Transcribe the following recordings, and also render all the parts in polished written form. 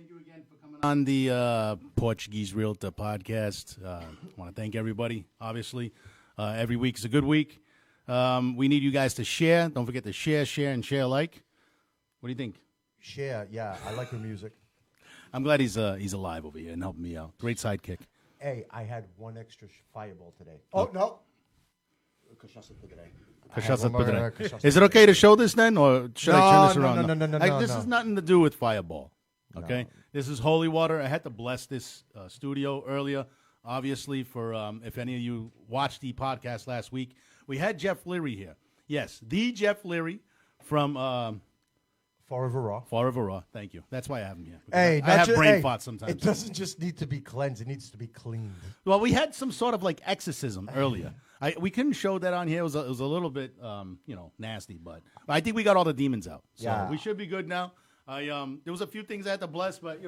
thank you again for coming on the Portuguese Realtor podcast. I want to thank everybody, obviously. Every week is a good week. We need you guys to share. Don't forget to share, and share alike. What do you think? Share, yeah. I like your music. I'm glad he's alive over here and helping me out. Great sidekick. Hey, I had one extra fireball today. Oh, no. Is it okay to show this then, or should I turn this around? No. This has nothing to do with Fireball, okay? No. This is holy water. I had to bless this studio earlier, obviously, for if any of you watched the podcast last week. We had Jeff Leary here. Yes, the Jeff Leary from... Forever Raw. Forever Raw. Thank you. That's why I have him here. Hey, I have brain farts sometimes. It doesn't just need to be cleansed. It needs to be cleaned. Well, we had some sort of like exorcism earlier. We couldn't show that on here. It was a little bit, nasty, but I think we got all the demons out. So we should be good now. There was a few things I had to bless, but,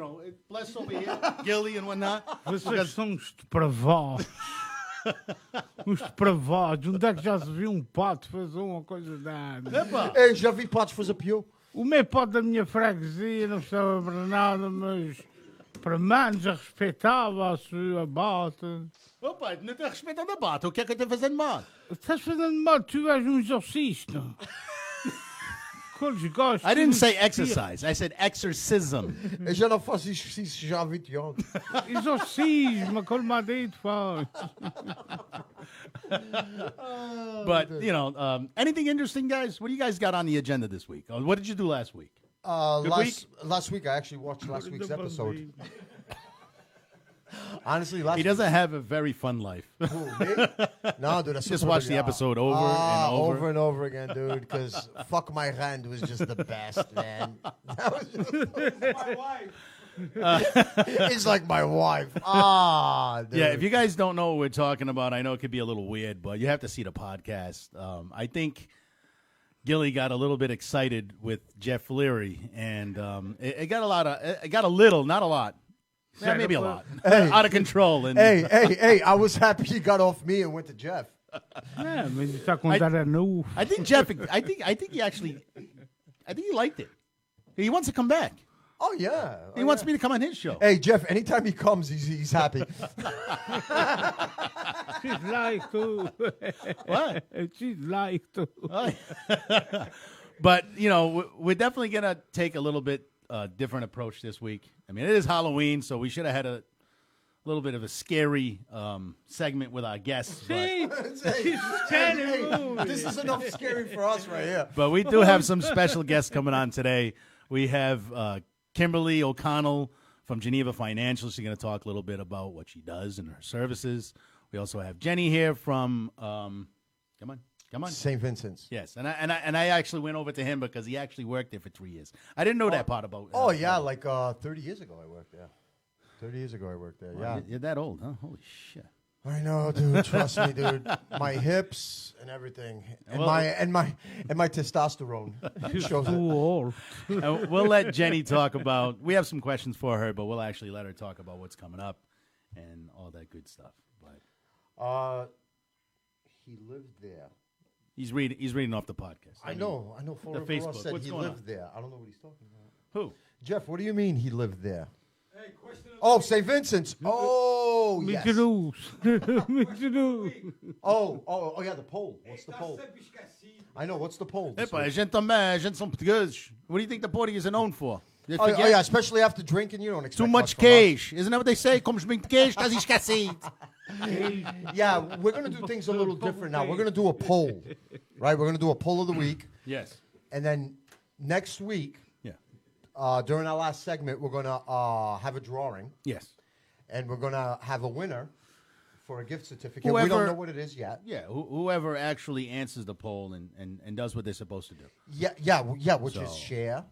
bless over here, Gilly and whatnot. Vocês são uns depravados. Uns depravados. Onde é que já se viu pato fazer uma coisa dada? Ei, já vi patos fazer pior. O meu pato da minha freguesia não estava para nada, mas para menos a respeitava a sua bata. Opa, não estou respeitando a bata. O que é que eu estou fazendo mal? Estás fazendo mal, tu és exorcista. I didn't say exercise. I said exorcism. Eu já não faço exercício já há 20 anos. Exorcismo, colmadito faz. But, anything interesting, guys? What do you guys got on the agenda this week? What did you do last week? Last week, I actually watched last week's episode. Honestly, he doesn't have a very fun life. Who, me? No, dude. Just watch the episode over and over. Over and over again, dude, because Fuck My Hand was just the best, man. That was just my wife. It's like my wife. Dude. Yeah, if you guys don't know what we're talking about, I know it could be a little weird, but you have to see the podcast. I think Gilly got a little bit excited with Jeff Leary, and it got a little, not a lot. Yeah, maybe a lot. Hey, out of control. And hey! I was happy he got off me and went to Jeff. Yeah, mas está com dar novo. I think Jeff. I think he liked it. He wants to come back. Oh yeah. He wants me to come on his show. Hey Jeff, anytime he comes, he's happy. She's like to. What? She's like to. But we're definitely gonna take a little bit different approach this week. I mean, it is Halloween, so we should have had a little bit of a scary segment with our guests. This is enough scary for us right here. But we do have some special guests coming on today. We have Kimberly O'Connell from Geneva Financial. She's going to talk a little bit about what she does and her services. We also have Jenny here from, come on. St. Vincent's. Yes, and I actually went over to him because he actually worked there for 3 years. I didn't know that part about. Like 30 years ago I worked there. 30 years ago I worked there. Wow, yeah, you're that old, huh? Holy shit! I know, dude. Trust me, dude. My hips and everything, and my testosterone shows too old. We'll let Jenny talk about. We have some questions for her, but we'll actually let her talk about what's coming up and all that good stuff. But he lived there. He's reading off the podcast. I know. The Facebook. Said What's he going lived on? there. I don't know what he's talking about. Who? Jeff, what do you mean he lived there? Hey, question. St. Vincent's. Oh, yes. Oh, yeah, the poll. What's the poll? I know, what's the poll? A gente são portugueses. What do you think the Portuguese are known for? Oh, yeah, especially after drinking, you don't expect too much queijo. Isn't that what they say? Comes muito queijo, estás esquecido. Yeah, we're going to do things a little different now. We're going to do a poll, right? We're going to do a poll of the week. Yes. And then next week, during our last segment, we're going to have a drawing. Yes. And we're going to have a winner for a gift certificate. We don't know what it is yet. Yeah, whoever actually answers the poll and does what they're supposed to do. Yeah, which is share,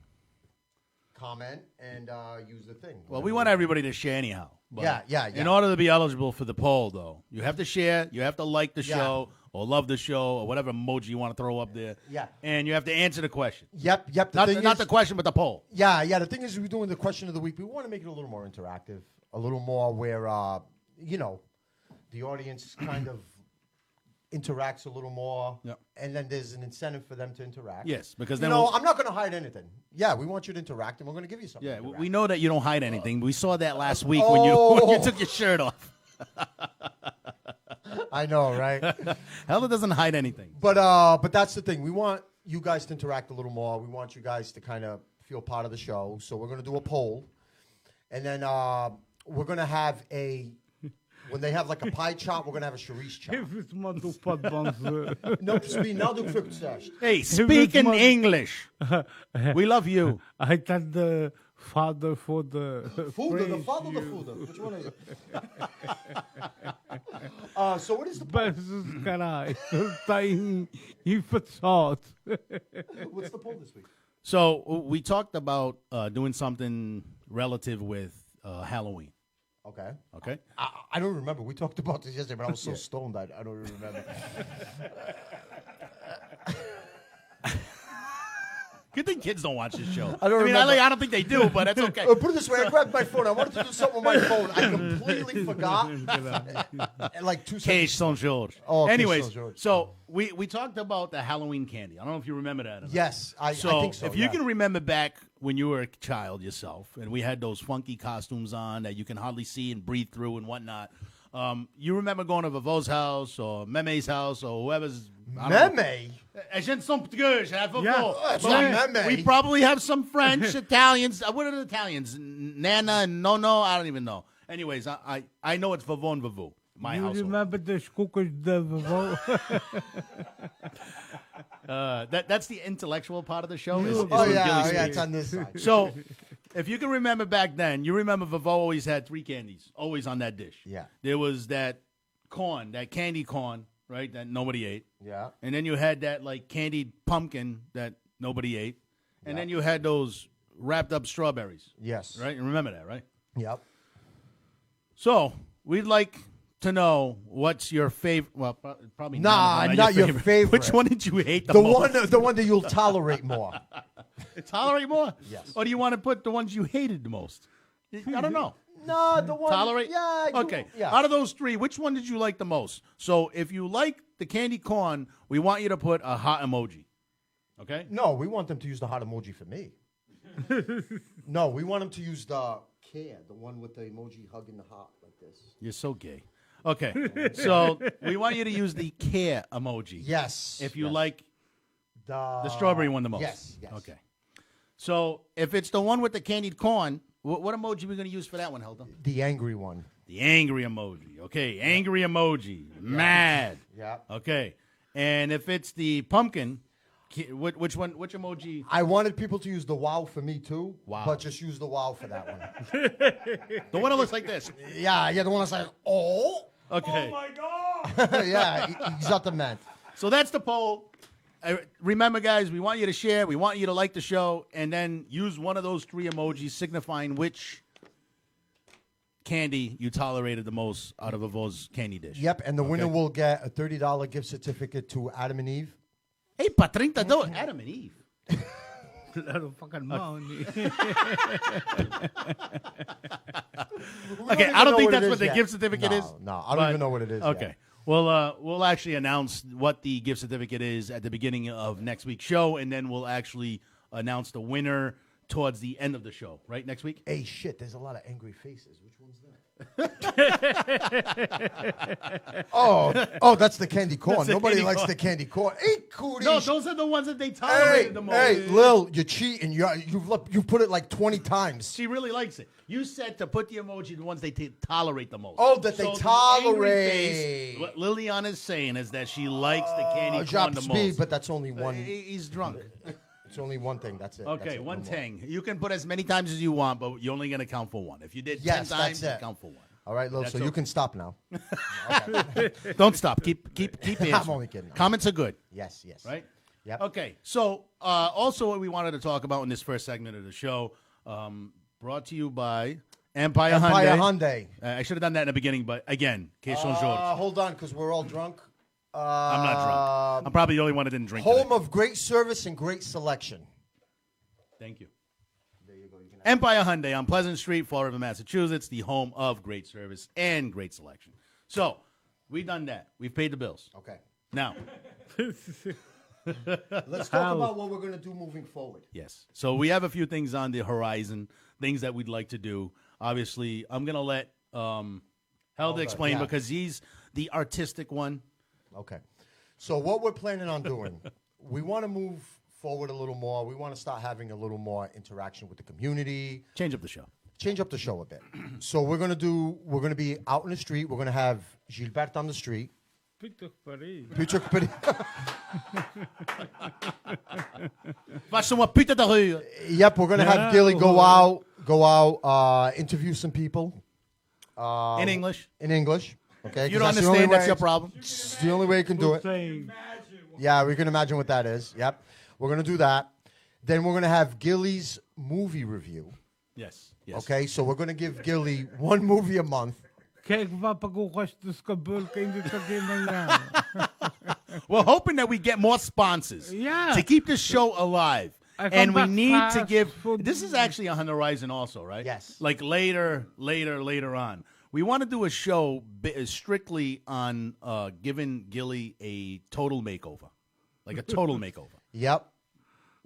comment, and use the thing. Well, we want everybody to share anyhow. But yeah. In order to be eligible for the poll, though, you have to share, you have to like the show, or love the show, or whatever emoji you want to throw up there. Yeah. And you have to answer the question. Yep. Not the question, but the poll. Yeah. The thing is, we're doing the question of the week. We want to make it a little more interactive, a little more where, the audience kind of interacts a little more, Yep. and then there's an incentive for them to interact. Yes, because You then know, we'll- I'm not going to hide anything. Yeah, we want you to interact, and we're going to give you something. Yeah, to interact. we know that you don't hide anything. We saw that last week when you took your shirt off. I know, right? Hella doesn't hide anything. But that's the thing. We want you guys to interact a little more. We want you guys to kind of feel part of the show. So we're going to do a poll, and then we're going to have when they have like a pie chart, we're going to have a chorizo chart. Evit ma du padbanzı. No, we now do quick search. Hey, speak in Month. English. We love you. I had the father for the Fuda, the French father, the you. Fuda. Which one is it? So what is the Bez caralho. Tá em facade. what's the poll this week? So we talked about doing something relative with Halloween. Okay. Okay. I don't remember. We talked about this yesterday, but I was so stoned I don't even remember. Good thing kids don't watch this show. I don't mean, remember. I don't think they do, but that's okay. Put it this way, I grabbed my phone. I wanted to do something with my phone. I completely forgot. And like 2 Cage seconds. Saint George. Oh, Cage Anyways, Saint George. so we talked about the Halloween candy. I don't know if you remember that. Or not. Yes, I So, think so. if you can remember back when you were a child yourself, and we had those funky costumes on that you can hardly see and breathe through and whatnot, you remember going to Vavo's house or Meme's house or whoever's. I don't know. Meme? A gente são português, é Vavô. Yeah. That's But not Meme. we probably have some French, Italians. What are the Italians? Nana and No. I don't even know. Anyways, I know it's Vavô and Vavô. My You household. remember the cucas da vovó? That's the intellectual part of the show. Is Oh, when yeah, Gilly oh, yeah, speaks. it's on this side. So, if you can remember back then, you remember Vavo always had 3 candies, always on that dish. Yeah. There was that corn, that candy corn, right, that nobody ate. Yeah. And then you had that, like, candied pumpkin that nobody ate. And Yeah. then you had those wrapped up strawberries, Yes. right? You remember that, right? Yep. So, we'd like to know what's your favorite. Well, probably Nah, none of them are not your favorite. Which one did you hate the The most? one that you'll tolerate more. Tolerate more? Yes. Or do you want to put the ones you hated the most? I don't know. No, the one. Tolerate? Yeah. Okay. Yeah. Out of those 3, which one did you like the most? So if you like the candy corn, we want you to put a heart emoji. Okay? No, we want them to use the heart emoji for me. No, we want them to use the care, the one with the emoji hugging the heart like this. You're so gay. Okay. So we want you to use the care emoji. Yes. If you yes. like the strawberry one the most. Yes. Yes. Okay. So if it's the one with the candied corn, what emoji are we going to use for that one, Helda? The angry one. The angry emoji. Okay. Angry emoji. Mad. Yeah. Okay. And if it's the pumpkin, which one? Which emoji? I wanted people to use the wow for me too. Wow. But just use the wow for that one. The one that looks like this. Yeah, the one that's like, oh. Okay. Yeah, exatamente. So that's the poll. Remember, guys, we want you to share. We want you to like the show, and then use one of those 3 emojis signifying which candy you tolerated the most out of Vavo's candy dish. Yep, and the winner will get a $30 gift certificate to Adam and Eve. Hey, pa $30. Adam and Eve. Little fucking money. Okay, I don't think that's what the gift certificate is. No, I don't but- even know what it is. Okay. yet. Well, we'll actually announce what the gift certificate is at the beginning of next week's show, and then we'll actually announce the winner towards the end of the show, right? Next week? Hey, shit, there's a lot of angry faces. Which one's that? oh, that's the candy corn. That's the Nobody candy likes corn. the candy corn. Hey, cooties. No, those are the ones that they tolerated the most. Hey, Lil, you're cheating. You've put it like 20 times. She really likes it. You said to put the emoji the ones they tolerate the most. Oh, that they So the angry tolerate. face, what Liliana is saying is that she likes the candy corn the Drop speed, most. but that's only one. He's drunk. It's only one thing. That's it. Okay, That's it, one no more. thing. You can put as many times as you want, but you're only going to count for one. If you did Yes, 10 times, that's you it. count for one. All right, Lil, That's so you okay. can stop now. Don't stop. Keep answering. I'm only kidding. Comments are good, Yes. right? Yep. Okay, so also what we wanted to talk about in this first segment of the show, brought to you by Empire Hyundai. I should have done that in the beginning, but again, Cage Saint George. Hold on, because we're all drunk. I'm not drunk. I'm probably the only one that didn't drink today. Home of great service and great selection. Thank you. There you go. You can Empire Hyundai on Pleasant Street, Fall River, Massachusetts, the home of great service and great selection. So, we've done that. We've paid the bills. Okay. Now, Let's talk about what we're going to do moving forward. yes. So we have a few things on the horizon, things that we'd like to do. Obviously, I'm going to let Helder explain yeah. because he's the artistic one. Okay. So what we're planning on doing, we want to move forward a little more. We want to start having a little more interaction with the community. Change up the show. Change up the show a bit. So we're going to be out in the street. We're going to have Gilbert on the street. Faz uma puta da rua. Yep, we're going to have Gilly go out, interview some people. In English. In English. Okay. If you don't understand, that's your problem. It's the only way you can do it. Yeah, we can imagine what that is. Yep. We're going to do that. Then we're going to have Gilly's movie review. Yes. Yes. Okay, so we're going to give Gilly one movie a month. Kijk wat ik ook als de skabul kan dit again. We're hoping that we get more sponsors Yeah. to keep this show alive. I come And we back need to fast give. for- This is actually on the horizon, also, right? Yes. Like later on. We want to do a show strictly on giving Gilly a total makeover, like a total makeover. Yep.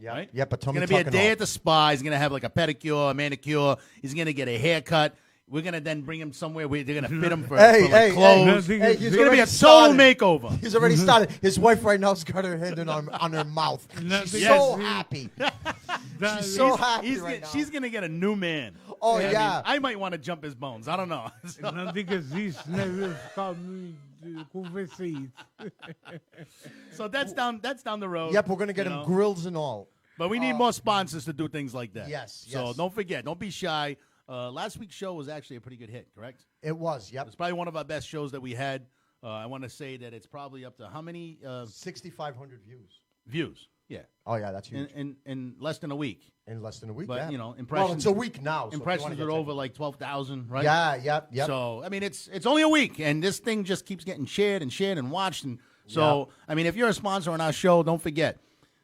Yep. Right? Yep. A It's tummy going to be a tuck and day all. at the spa. He's going to have like a pedicure, a manicure. He's going to get a haircut. We're going to then bring him somewhere where they're going to fit him for, Hey, for like hey, clothes. hey. Hey, he's It's going to be already a total started. makeover. He's already started. His wife right now's got her hand on her mouth. She's Yes. so happy. She's so happy right now. She's going to get a new man. Oh, I mean, yeah. I might want to jump his bones. I don't know. So- Não digas isso, nem eu ficar muito convencido. So that's down the road. Yep, we're going to get you him know. grills and all. But we need more sponsors to do things like that. Yes, So yes. don't forget. Don't be shy. Last week's show was actually a pretty good hit, correct? It was, yep. It's probably one of our best shows that we had. I want to say that it's probably up to how many 6,500 views. views? Yeah. Oh, yeah, that's huge. In less than a week. In less than a week, But, yeah. you know, Well, impressions. it's a week now. So if you Impressions wanna are get over technical. like 12,000, right? Yeah, yep. So I mean, it's only a week, and this thing just keeps getting shared and watched, and so I mean, if you're a sponsor on our show, don't forget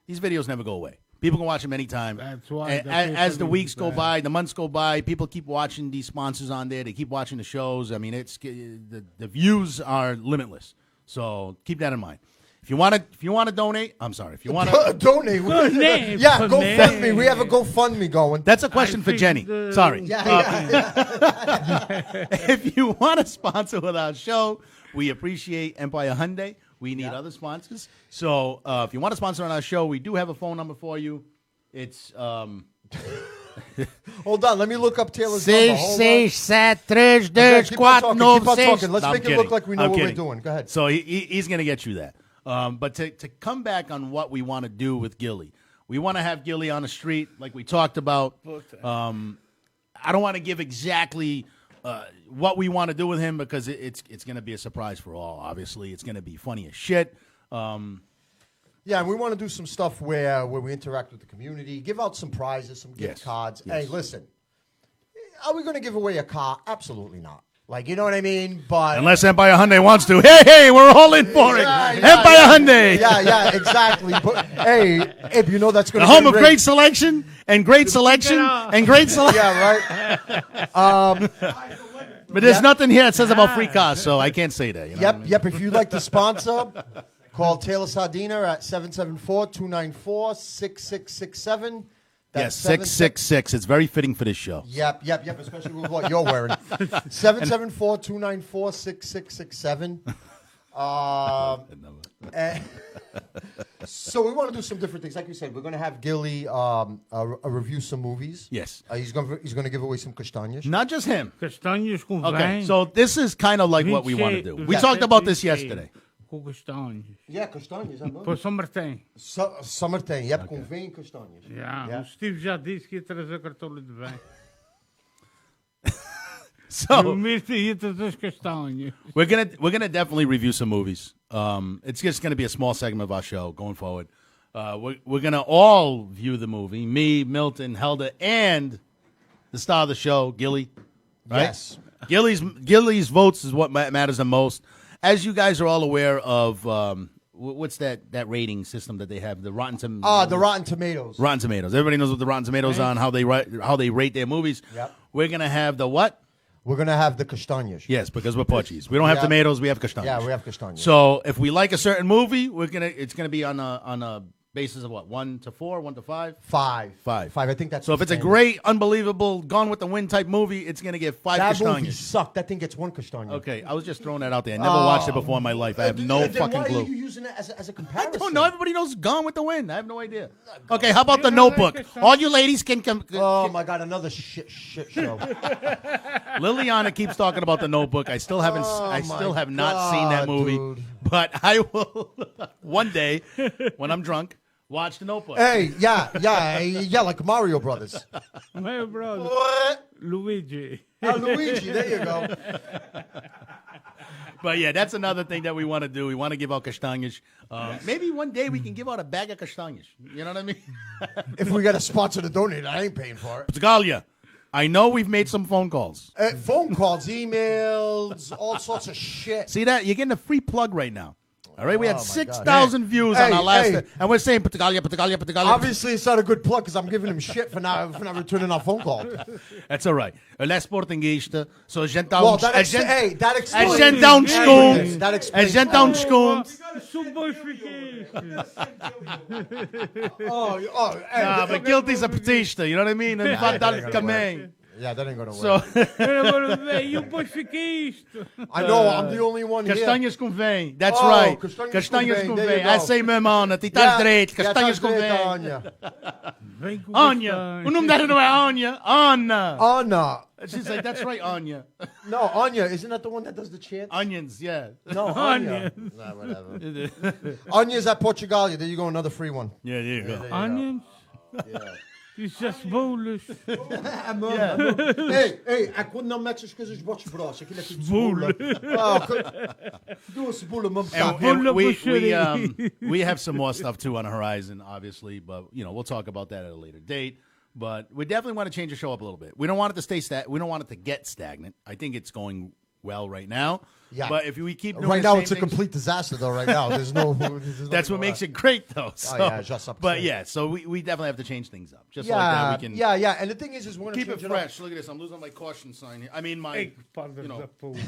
these videos never go away. People can watch them anytime. That's why And the as the people weeks go is by, the months go by, people keep watching these sponsors on there. They keep watching the shows. I mean, it's the views are limitless. So keep that in mind. If you want to donate, I'm sorry. If you want to, Donate. Donate, Yeah, donate. GoFundMe. We have a GoFundMe going. that's a question for think Jenny. the- Sorry. Yeah. If you want to sponsor with our show, we appreciate Empire Hyundai. We need other sponsors. So if you want to sponsor on our show, we do have a phone number for you. It's Hold on, let me look up Taylor's number. Hold on. 667 Okay, keep on talking. Keep on 3 talking. Let's No, I'm make it look kidding. like we know I'm what we're kidding. doing. Go ahead. So he's going to get you that. But to come back on what we want to do with Gilly, we want to have Gilly on the street like we talked about. I don't want to give exactly what we want to do with him because it's going to be a surprise for all. Obviously, it's going to be funny as shit. Yeah, and we want to do some stuff where we interact with the community, give out some prizes, some gift Yes, cards. yes. Hey, listen, are we going to give away a car? Absolutely not. Like, you know what I mean? But Unless Empire Hyundai wants to. Hey, we're all in for it. Empire Hyundai. Yeah, exactly. But hey, Ib, you know that's going The to home of great selection and great selection and great selection. Yeah, right. But there's nothing here that says about free cars, so I can't say that. You know what I mean? Yep. If you'd like to sponsor, call Taylor Sardina at 774-294-6667. Yes, 666. It's very fitting for this show. Yep. Especially with what you're wearing. 774-294-6667. So we want to do some different things. Like you said, we're going to have Gilly review some movies. Yes. He's going to give away some castanhas. Not just him. Castanhas com Okay, vinho. so this is kind of like what we want to do. We talked about this yesterday. Com castanhas. Yeah, castanhas. Para São Martim. Summertime. Yep, com vinho e castanhas. O Steve já disse que ia trazer cartola de vinho. E o So Mirta ia trazer as castanhas. we're gonna definitely review some movies. It's just gonna be a small segment of our show going forward. We're gonna all view the movie. Me, Milton, Helda, and the star of the show, Gilly. Right? Yes. Gilly's votes is what matters the most. As you guys are all aware of, what's that rating system that they have? The Rotten Tomatoes. The Rotten Tomatoes. Rotten Tomatoes. Everybody knows what the Rotten Tomatoes are and how they rate their movies. Yep. We're gonna have the what? We're gonna have the castañas. Yes, because we're Portuguese. We don't have tomatoes. We have castañas. Yeah, we have castañas. So if we like a certain movie, it's gonna be on a basis of what, 1 to 4, 1 to 5? 5. Five. I think that's So if it's a standard. great, unbelievable, Gone with the Wind type movie, it's gonna get 5 that movie castañas. sucked. That thing gets 1 castaña. Okay, I was just throwing that out there. I never watched it before in my life. I have no Then fucking why clue. are you using it as a I comparison? don't know. Everybody knows Gone with the Wind. I have no idea. Okay, how about The Notebook? All you ladies can come. Oh my God, another shit show. Liliana keeps talking about The Notebook. I still haven't. I my still have not seen that God, movie, dude. but I will one day when I'm drunk watch The Notebook. Hey, yeah, like Mario Brothers. My brother, What? Luigi. Oh, Luigi, there you go. But yeah, that's another thing that we want to do. We want to give out castañas. Maybe one day we can give out a bag of castañas. You know what I mean? If we got a sponsor to donate, I ain't paying for it. Portugalia, I know we've made some phone calls. Phone calls, emails, all sorts of shit. See that? You're getting a free plug right now. All right, we Oh, had my 6,000 views on Hey, our last, hey. and we're saying Portugalia. Obviously, it's not a good plug because I'm giving him shit for not returning our phone call. That's all right. Ele é sportinguista, so a gente dá Well, um... that, A ex- gente, hey, that a explains. gente dá um desconto. That A explains. gente dá um desconto. Sou boifiquista. Hey, Ah, but guilty's a petista, you know what I mean? And vai dar também. yeah, that ain't gonna So, work. Agora vem o boifiquista. I know, I'm the only one here. castanhas com vem. That's Oh, right. castanhas Castanhas com com vem. There vem. you I go. say, meu irmão, tu estás direito. Yeah, Castanhas tá com direito, vem. Anya. Vem com Anya. castanha. O nome dela não é Anya. Anna. Anna. She's like, that's right, Anya. No, Anya. Isn't that the one that does the chant? Onions, yeah. No, Anya. Nah, whatever. Anya's at Portugalia. There you go, another free one. Yeah, there you go. Onions. Yeah. Isso bolos. Hey, quando não metes as coisas de botes broches, aquilo é tudo cebola. Duas cebola, mamo. And we have some more stuff too on the horizon, obviously, but we'll talk about that at a later date. But we definitely want to change the show up a little bit. We don't want it to stay we don't want it to get stagnant. I think it's going well right now. Yeah. But if we keep doing Right the now, same it's a things- complete disaster, though. Right now, there's no. That's what makes it great, though. So, yeah, just up to but date. yeah, so we definitely have to change things up. Just like Yeah, that, we can yeah. And the thing is we're gonna keep change it fresh. Look at this. I'm losing my caution sign here. I mean, my. Padre da porra.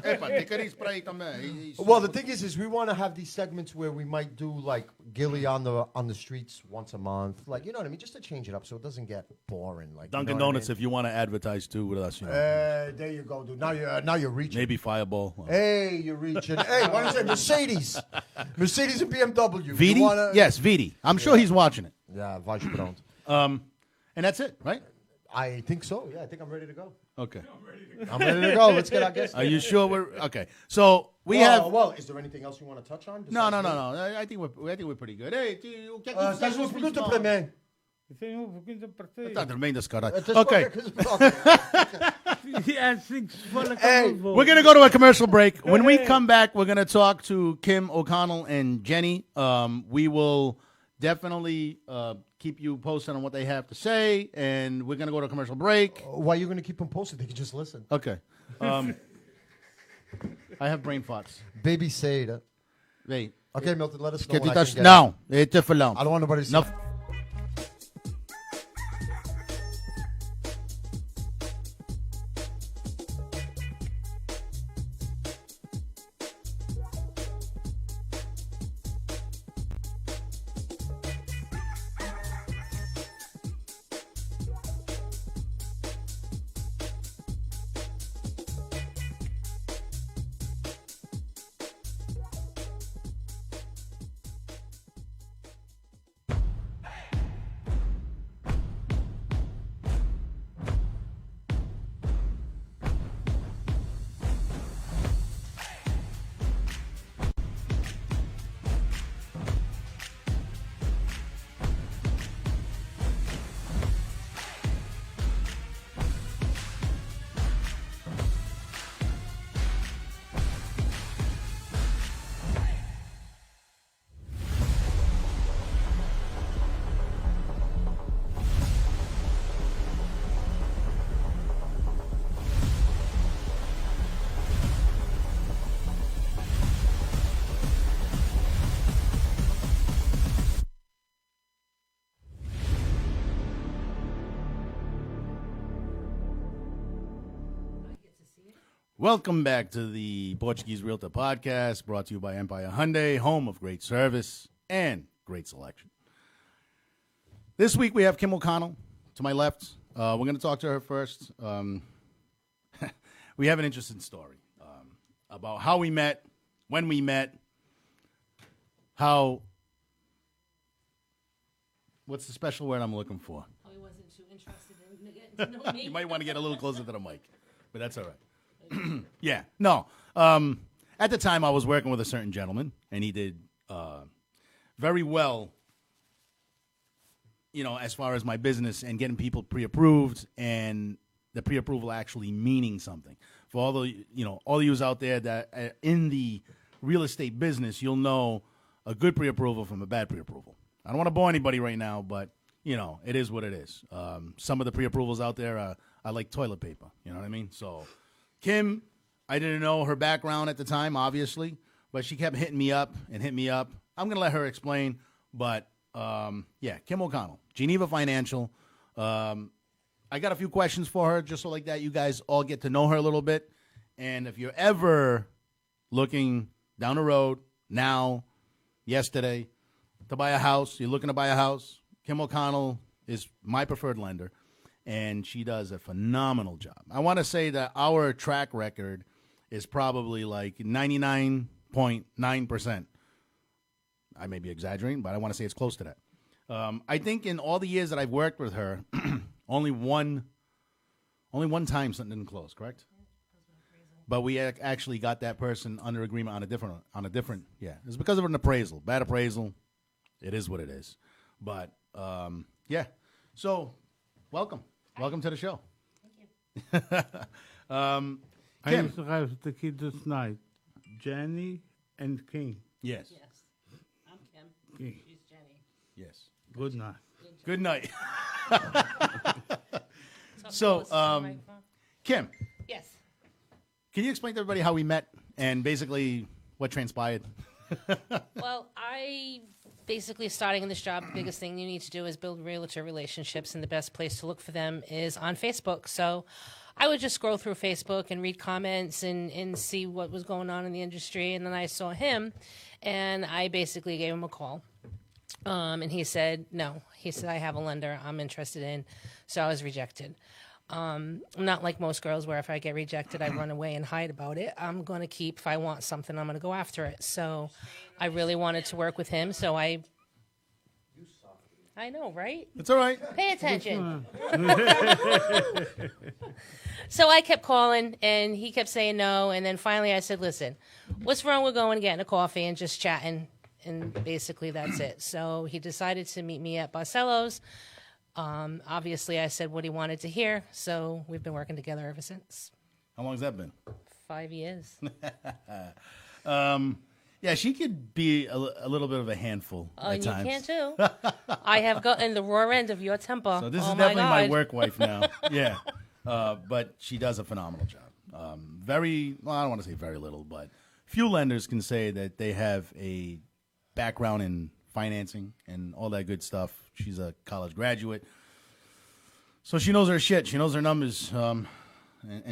Epa, tem que spray aí também. Well, the thing is we want to have these segments where we might do like Gilly on the streets once a month, like you know what I mean, just to change it up so it doesn't get boring. Like Dunkin' Donuts, if you want to advertise too with us, there you go, dude. Now you're reaching. maybe Fireball. Hey, you're reaching. Hey, what is it? Mercedes and BMW. You Vidi? wanna- Yes, Vidi. I'm sure he's watching it. Yeah, Vice Pronto. And that's it, right? I think so. Yeah, I think I'm ready to go. Okay. I'm ready to go. Let's get our guests. Are you sure we're okay? So we have. Well, is there anything else you want to touch on? No. I think we're pretty good. Hey, o que é que você Estás uma pergunta para mim. Tem um pouquinho de partida. Tá tremendo esse caralho. Just Okay, É assim que se fala com Hey, o avô. we're gonna go to a commercial break. When we come back, we're gonna talk to Kim O'Connell and Jenny. We will definitely keep you posted on what they have to say, and we're gonna go to a commercial break. Why are you going to keep them posted? They can just listen. Okay. I have brain farts. Baby say that. Wait. Okay, Milton, let us know Get when it I touched? can get out. No, it's for long. I don't want nobody to see. No. Welcome back to the Portuguese Realtor podcast, brought to you by Empire Hyundai, home of great service and great selection. This week we have Kim O'Connell to my left. We're going to talk to her first. We have an interesting story about how we met, when we met, what's the special word I'm looking for? Oh, he wasn't too interested in getting to know me. You might want to get a little closer to the mic, but that's all right. Yeah, no. At the time, I was working with a certain gentleman, and he did very well, as far as my business and getting people pre-approved, and the pre-approval actually meaning something. For all the, all of you out there that in the real estate business, you'll know a good pre-approval from a bad pre-approval. I don't want to bore anybody right now, but, it is what it is. Some of the pre-approvals out there are like toilet paper, you know what I mean? So Kim, I didn't know her background at the time, obviously, but she kept hitting me up. I'm going to let her explain, but, Kim O'Connell, Geneva Financial. I got a few questions for her, just so like that you guys all get to know her a little bit. And if you're ever looking down the road, now, yesterday, to buy a house, you're looking to buy a house, Kim O'Connell is my preferred lender. And she does a phenomenal job. I want to say that our track record is probably like 99.9%. I may be exaggerating, but I want to say it's close to that. I think in all the years that I've worked with her, only one time something didn't close, correct? But we actually got that person under agreement on a different. Yeah, it's because of an appraisal, bad appraisal. It is what it is. But so welcome. Welcome to the show. Thank you. I Kim. used to have the kids this night, Jenny and King. Yes. Yes. I'm Kim. King. She's Jenny. Yes. Good night. Good night. Talk So, close to the microphone. Kim, Yes. can you explain to everybody how we met and basically what transpired? Well, I basically starting in this job, the biggest thing you need to do is build realtor relationships, and the best place to look for them is on Facebook. So I would just scroll through Facebook and read comments and see what was going on in the industry. And then I saw him, and I basically gave him a call. And he said, no. He said, I have a lender I'm interested in. So I was rejected. I'm not like most girls where if I get rejected, I run away and hide about it. I'm going to keep, if I want something, I'm going to go after it. So I really wanted to work with him. So I know, right? It's all right. Pay attention. So I kept calling, and he kept saying no. And then finally I said, listen, what's wrong with going and getting a coffee and just chatting? And basically that's it. So he decided to meet me at Barcelo's. Obviously, I said what he wanted to hear. So we've been working together ever since. How long has that been? 5 years. Yeah, she could be a little bit of a handful Oh, at and you times. can too. I have gotten the raw end of your temper. So this oh is definitely my God. work wife now. Yeah. But she does a phenomenal job. I don't want to say very little, but few lenders can say that they have a background in financing and all that good stuff. She's a college graduate. So she knows her shit. She knows her numbers. And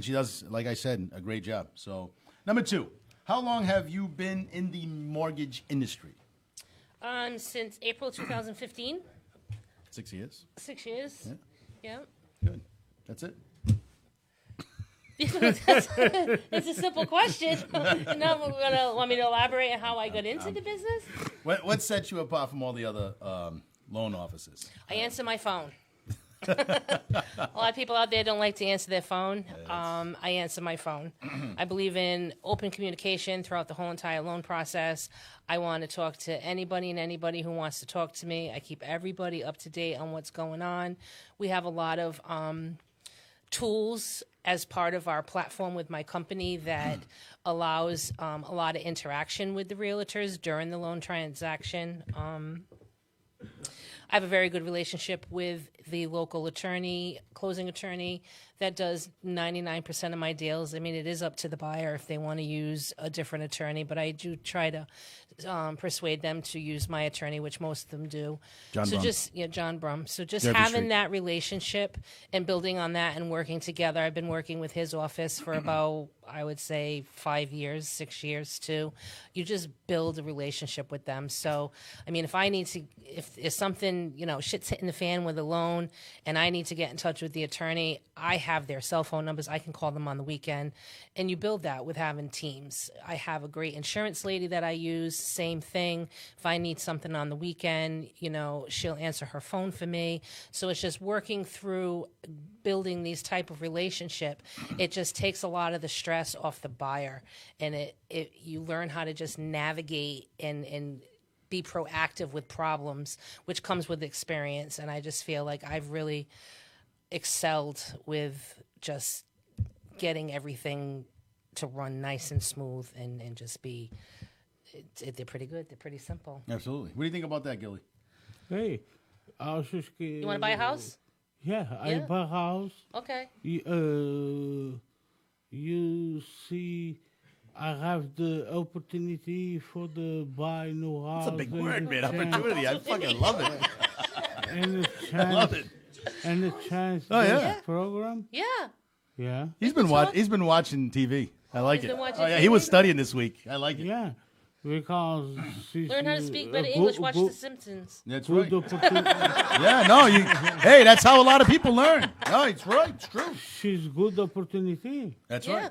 she does, like I said, a great job. So, number 2, how long have you been in the mortgage industry? Since April 2015. 6 years. 6 years. Yeah. Good. That's it. It's a simple question. Now we're gonna want me to elaborate on how I got into the business. What sets you apart from all the other loan offices? I answer my phone. A lot of people out there don't like to answer their phone. I answer my phone. I believe in open communication throughout the whole entire loan process. I want to talk to anybody and anybody who wants to talk to me. I keep everybody up to date on what's going on. We have a lot of tools as part of our platform with my company that allows a lot of interaction with the realtors during the loan transaction. I have a very good relationship with the local attorney, closing attorney, that does 99% of my deals. I mean, it is up to the buyer if they want to use a different attorney, but I do try to persuade them to use my attorney, which most of them do. John Brum. John Brum. So just Derby having Street. that relationship and building on that and working together. I've been working with his office for about, I would say, 5 years, 6 years too. You just build a relationship with them. So, I mean, if I need to, if something, shit's hitting the fan with a loan and I need to get in touch with the attorney, I have their cell phone numbers. I can call them on the weekend. And you build that with having teams. I have a great insurance lady that I use. Same thing. If I need something on the weekend, she'll answer her phone for me. So it's just working through building these type of relationship. It just takes a lot of the stress off the buyer, and you learn how to just navigate and be proactive with problems, which comes with experience. And I just feel like I've really excelled with just getting everything to run nice and smooth and just be. They're pretty good. They're pretty simple. Absolutely. What do you think about that, Gilly? Hey, I was just kidding. You want to buy a house? Yeah, I Yeah. buy a house. Okay. You see, I have the opportunity for the buy new house. That's a big and word, the man. chance- Opportunity. I fucking love it. And the chance, I love it. And the chance. Oh, yeah. Program. Yeah. Yeah. He's been watching TV. I like He's it. been watching Oh yeah, he TV? was studying this week. I like it. Yeah. Because she's Learn how to speak a better good- English. Watch good- The Simpsons. That's good right. opportunity. Yeah, no, hey, that's how a lot of people learn. No, it's right. It's true. She's good opportunity. That's Yeah. right.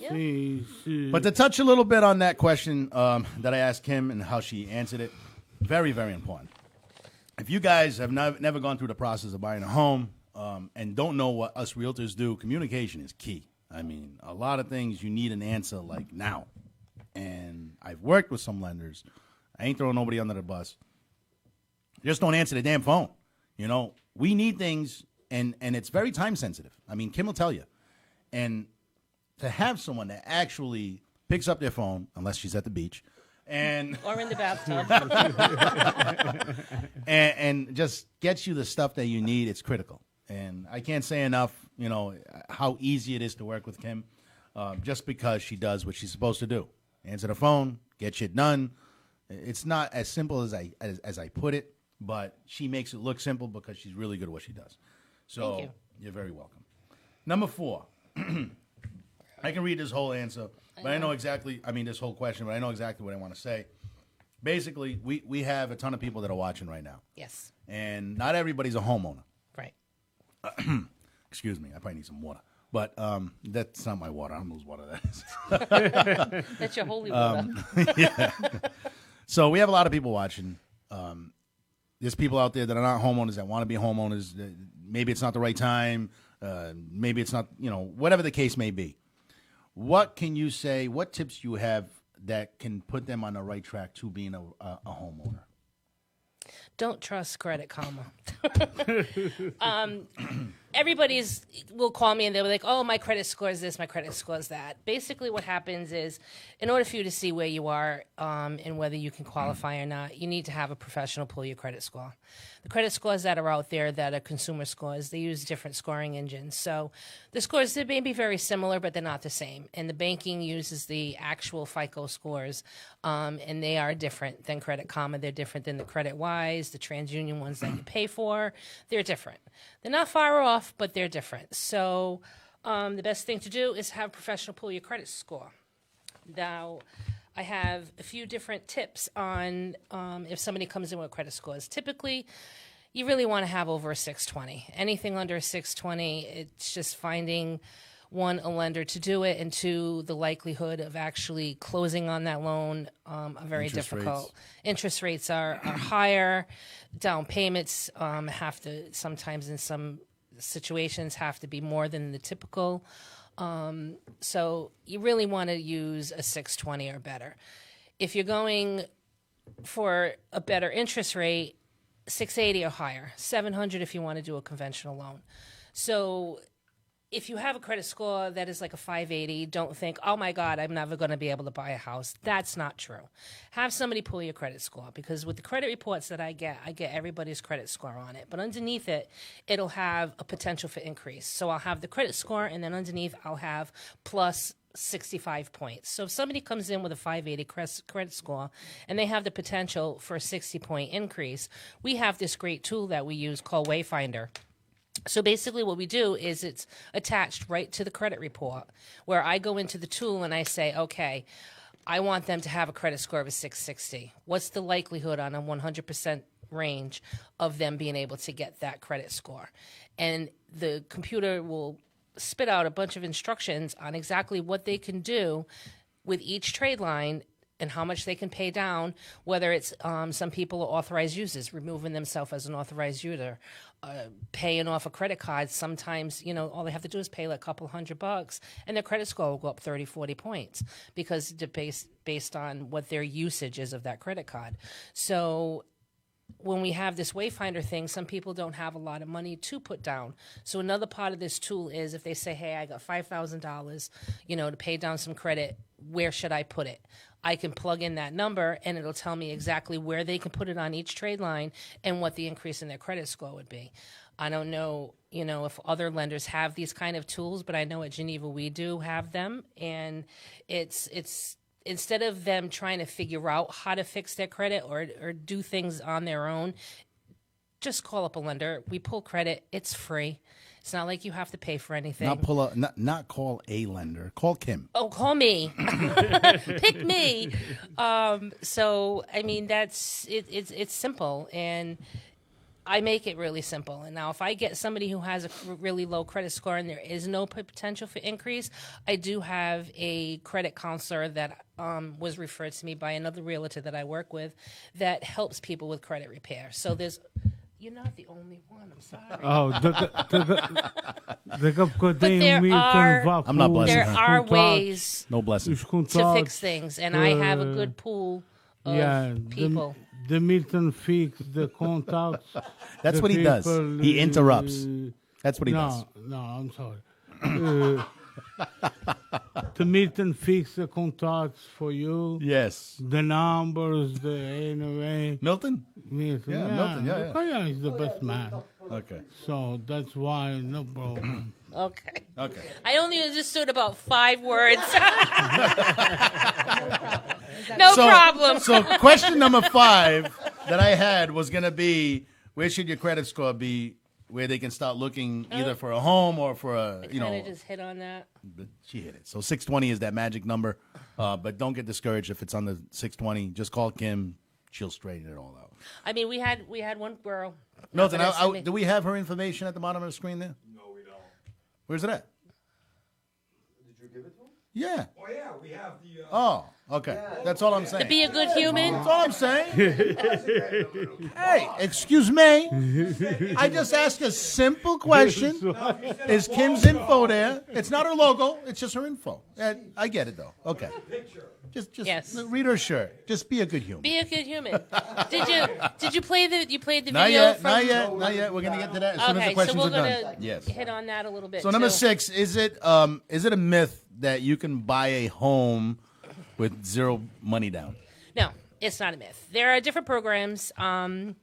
Yeah. She, But to touch a little bit on that question that I asked Kim and how she answered it, very, very important. If you guys have never gone through the process of buying a home and don't know what us realtors do, communication is key. I mean, a lot of things you need an answer like now. And I've worked with some lenders. I ain't throwing nobody under the bus. Just don't answer the damn phone. We need things, and it's very time sensitive. I mean, Kim will tell you. And to have someone that actually picks up their phone, unless she's at the beach, and Or in the bathtub. and just gets you the stuff that you need, it's critical. And I can't say enough, how easy it is to work with Kim, just because she does what she's supposed to do. Answer the phone, get shit done. It's not as simple as I put it, but she makes it look simple because she's really good at what she does. So Thank you. You're very welcome. Number 4. I can read this whole answer, but I know exactly, this whole question, but I know exactly what I want to say. Basically, we have a ton of people that are watching right now. Yes. And not everybody's a homeowner. Right. Excuse me, I probably need some water. But that's not my water. I don't know whose water that is. That's your holy water. So we have a lot of people watching. There's people out there that are not homeowners that want to be homeowners. Maybe it's not the right time. Maybe it's not, whatever the case may be. What can you say, what tips you have that can put them on the right track to being a homeowner? Don't trust Credit Karma. Everybody's will call me and they'll be like, oh, my credit score is this, my credit score is that. Basically what happens is, in order for you to see where you are and whether you can qualify or not, you need to have a professional pull your credit score. The credit scores that are out there that are consumer scores, they use different scoring engines. So the scores, they may be very similar, but they're not the same. And the banking uses the actual FICO scores, and they are different than Credit Karma. They're different than the Credit Wise, the TransUnion ones that you pay for. They're different. They're not far off, but they're different. So the best thing to do is have a professional pull your credit score. Now, I have a few different tips on if somebody comes in with credit scores. Typically, you really want to have over a 620. Anything under a 620, it's just finding, one, a lender to do it, and two, the likelihood of actually closing on that loan are very Interest difficult. rates. Interest rates are higher. Down payments have to, sometimes in some situations, have to be more than the typical. So you really want to use a 620 or better. If you're going for a better interest rate, 680 or higher, 700 if you want to do a conventional loan. So if you have a credit score that is like a 580, don't think, oh my God, I'm never going to be able to buy a house. That's not true. Have somebody pull your credit score, because with the credit reports that I get everybody's credit score on it. But underneath it, it'll have a potential for increase. So I'll have the credit score, and then underneath I'll have plus 65 points. So if somebody comes in with a 580 credit score and they have the potential for a 60-point increase, we have this great tool that we use called Wayfinder. So basically what we do is it's attached right to the credit report, where I go into the tool and I say, okay, I want them to have a credit score of a 660. What's the likelihood on a 100% range of them being able to get that credit score? And the computer will spit out a bunch of instructions on exactly what they can do with each trade line and how much they can pay down, whether it's some people are authorized users, removing themselves as an authorized user, paying off a credit card. Sometimes, all they have to do is pay like a couple $100 and their credit score will go up 30, 40 points because based on what their usage is of that credit card. So when we have this Wayfinder thing, some people don't have a lot of money to put down. So another part of this tool is if they say, hey, I got $5,000, to pay down some credit, where should I put it? I can plug in that number and it'll tell me exactly where they can put it on each trade line and what the increase in their credit score would be. I don't know, if other lenders have these kind of tools, but I know at Geneva we do have them, and it's instead of them trying to figure out how to fix their credit or do things on their own, just call up a lender. We pull credit. It's free. It's not like you have to pay for anything. Not call a lender. Call Kim. Oh, call me. Pick me. So I mean, it's simple, and I make it really simple. And now if I get somebody who has a really low credit score and there is no potential for increase, I do have a credit counselor that was referred to me by another realtor that I work with that helps people with credit repair. So you're not the only one. I'm sorry. I'm not blessing there her. are ways No blessing. to fix things, and I have a good pool of people. The Milton fix the contacts. That's what he does. He interrupts. That's what he does. No, I'm sorry. The Milton fix the contacts for you. Yes. The numbers, the anyway. Milton? Milton. Yeah, Milton, yeah. Kaya is the best man. Okay. So that's why, no problem. Okay. Okay. I only understood about 5 words. No problem. So question number 5 that I had was going to be, where should your credit score be where they can start looking either for a home or for a, I kind of just hit on that. She hit it. So 620 is that magic number. But don't get discouraged if it's on the 620. Just call Kim. She'll straighten it all out. I mean, we had one girl. Milton, do we have her information at the bottom of the screen there? No, we don't. Where's it at? Did you give it to him? Yeah. Oh, yeah, we have the... Oh, okay. That's all I'm saying. To be a good human. That's all I'm saying. Hey, excuse me. I just asked a simple question. Is Kim's info there? It's not her logo. It's just her info. I get it, though. Okay. Just Yes. read her shirt. Just be a good human. Be a good human. Did you play the video? Not yet. from... Not yet. We're gonna get to that as soon as the Okay, so questions we're are done. gonna Yes. hit on that a little bit. So number too. 6, is it a myth that you can buy a home with zero money down? No, it's not a myth. There are different programs. The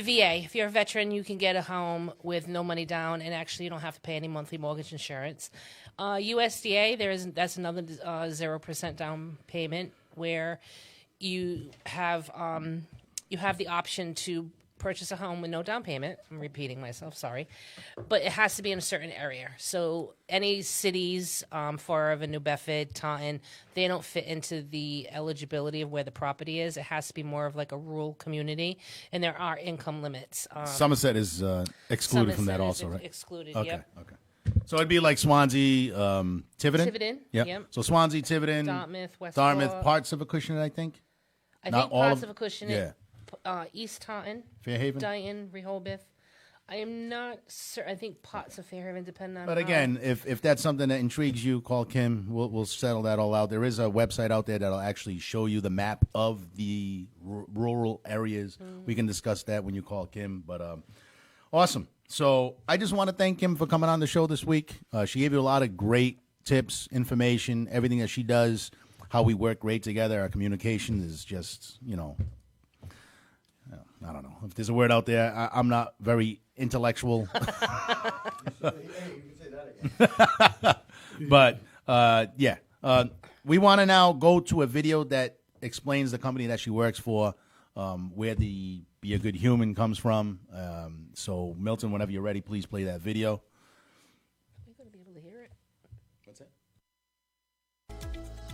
VA, if you're a veteran, you can get a home with no money down, and actually you don't have to pay any monthly mortgage insurance. USDA, that's another 0% down payment where you have the option to purchase a home with no down payment. I'm repeating myself, sorry. But it has to be in a certain area. So any cities, Fall River, New Bedford, Taunton, they don't fit into the eligibility of where the property is. It has to be more of like a rural community, and there are income limits. Somerset is excluded from that Somerset also, is right? Excluded, Okay, yep. okay. So it'd be like Swansea, Tiverton? Tiverton, yep. So Swansea, Tiverton, Dartmouth, parts of Acushnet, I think. I Not think all parts of- of Acushnet, yeah. East Taunton, Fairhaven? Dayton, Rehoboth. I am not certain. I think parts of Fairhaven depend on. But again, if that's something that intrigues you, call Kim. We'll settle that all out. There is a website out there that'll actually show you the map of the rural areas. We can discuss that when you call Kim. But awesome. So I just want to thank Kim for coming on the show this week. She gave you a lot of great tips, information, everything that she does, how we work great together. Our communication is just, I don't know if there's a word out there. I'm not very intellectual. But, we want to now go to a video that explains the company that she works for, where the Be a Good Human comes from. So, Milton, whenever you're ready, please play that video. Are we going to be able to hear it? What's that?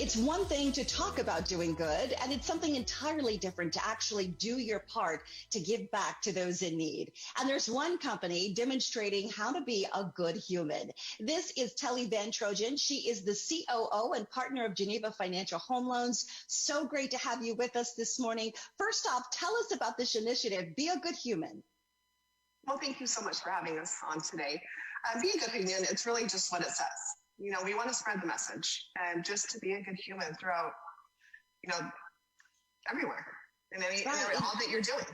It's one thing to talk about doing good, and it's something entirely different to actually do your part to give back to those in need. And there's one company demonstrating how to be a good human. This is Telly Van Trojan. She is the COO and partner of Geneva Financial Home Loans. So great to have you with us this morning. First off, tell us about this initiative, Be a Good Human. Well, thank you so much for having us on today. Be a good human, it's really just what it says. We want to spread the message and just to be a good human throughout, everywhere in all that you're doing.